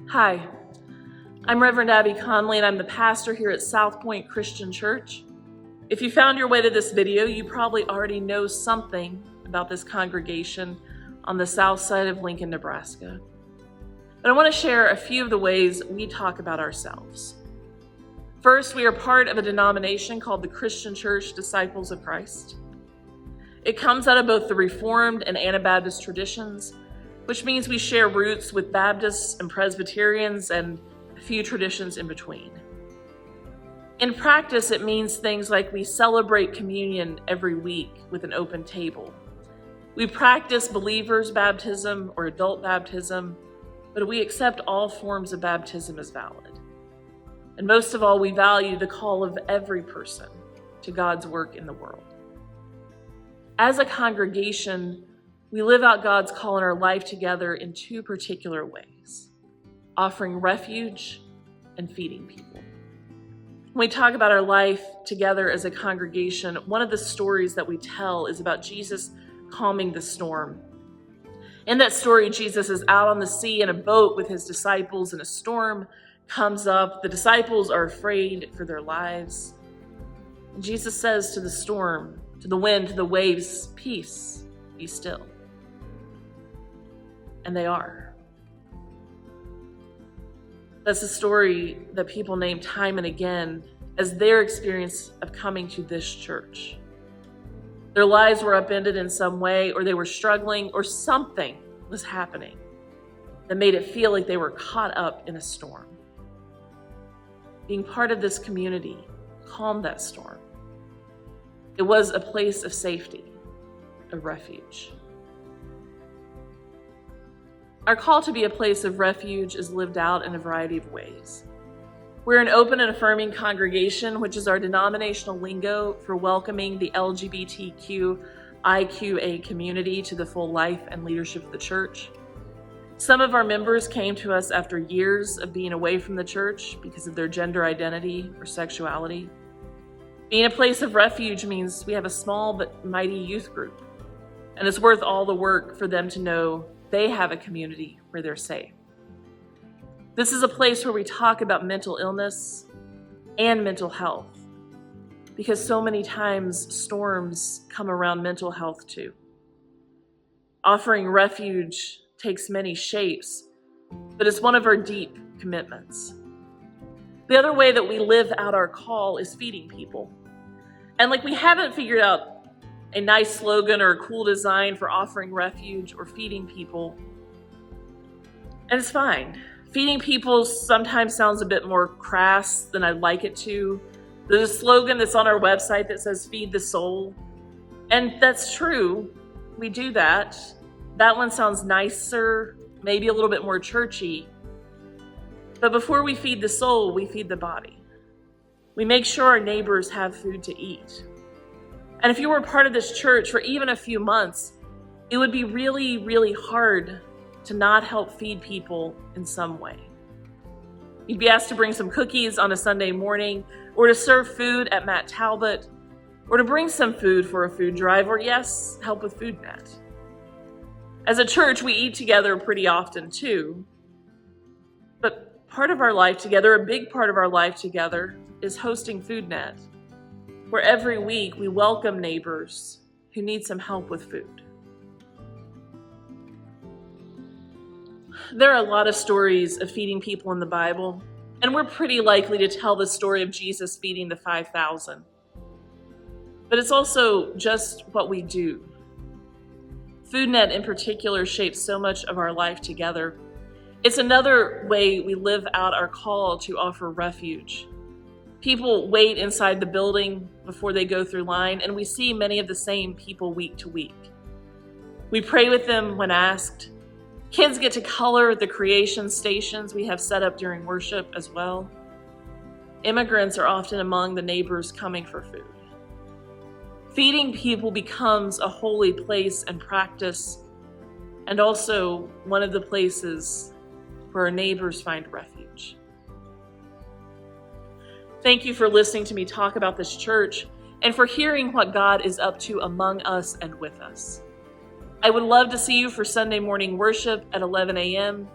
Hi, I'm Reverend Abby Conley, and I'm the pastor here at South Point Christian Church. If you found your way to this video, you probably already know something about this congregation on the south side of Lincoln, Nebraska. But I want to share a few of the ways we talk about ourselves. First, we are part of a denomination called the Christian Church Disciples of Christ. It comes out of both the Reformed and Anabaptist traditions, which means we share roots with Baptists and Presbyterians and a few traditions in between. In practice, it means things like we celebrate communion every week with an open table. We practice believers' baptism or adult baptism, but we accept all forms of baptism as valid. And most of all, we value the call of every person to God's work in the world. As a congregation, we live out God's call in our life together in two particular ways: offering refuge and feeding people. When we talk about our life together as a congregation, one of the stories that we tell is about Jesus calming the storm. In that story, Jesus is out on the sea in a boat with his disciples, and a storm comes up. The disciples are afraid for their lives. And Jesus says to the storm, to the wind, to the waves, "Peace, be still." And they are. That's a story that people name time and again as their experience of coming to this church. Their lives were upended in some way, or they were struggling, or something was happening that made it feel like they were caught up in a storm. Being part of this community calmed that storm. It was a place of safety, a refuge. Our call to be a place of refuge is lived out in a variety of ways. We're an open and affirming congregation, which is our denominational lingo for welcoming the LGBTQIQA community to the full life and leadership of the church. Some of our members came to us after years of being away from the church because of their gender identity or sexuality. Being a place of refuge means we have a small but mighty youth group, and it's worth all the work for them to know they have a community where they're safe. This is a place where we talk about mental illness and mental health, because so many times storms come around mental health too. Offering refuge takes many shapes, but it's one of our deep commitments. The other way that we live out our call is feeding people. And we haven't figured out a nice slogan or a cool design for offering refuge or feeding people. And it's fine. Feeding people sometimes sounds a bit more crass than I'd like it to. There's a slogan that's on our website that says "Feed the Soul." And that's true. We do that. That one sounds nicer, maybe a little bit more churchy. But before we feed the soul, we feed the body. We make sure our neighbors have food to eat. And if you were part of this church for even a few months, it would be really, really hard to not help feed people in some way. You'd be asked to bring some cookies on a Sunday morning, or to serve food at Matt Talbot, or to bring some food for a food drive, or yes, help with Food Net. As a church, we eat together pretty often too. But part of our life together, a big part of our life together, is hosting Food Net, where every week we welcome neighbors who need some help with food. There are a lot of stories of feeding people in the Bible, and we're pretty likely to tell the story of Jesus feeding the 5,000. But it's also just what we do. Food Net in particular shapes so much of our life together. It's another way we live out our call to offer refuge. People wait inside the building before they go through line, and we see many of the same people week to week. We pray with them when asked. Kids get to color the creation stations we have set up during worship as well. Immigrants are often among the neighbors coming for food. Feeding people becomes a holy place and practice, and also one of the places where our neighbors find refuge. Thank you for listening to me talk about this church and for hearing what God is up to among us and with us. I would love to see you for Sunday morning worship at 11 a.m.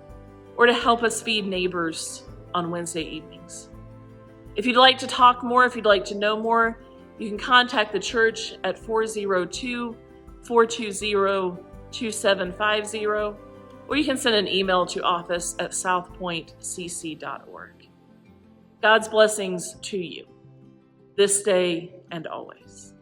or to help us feed neighbors on Wednesday evenings. If you'd like to talk more, if you'd like to know more, you can contact the church at 402-420-2750, or you can send an email to office@southpointcc.org. God's blessings to you this day and always.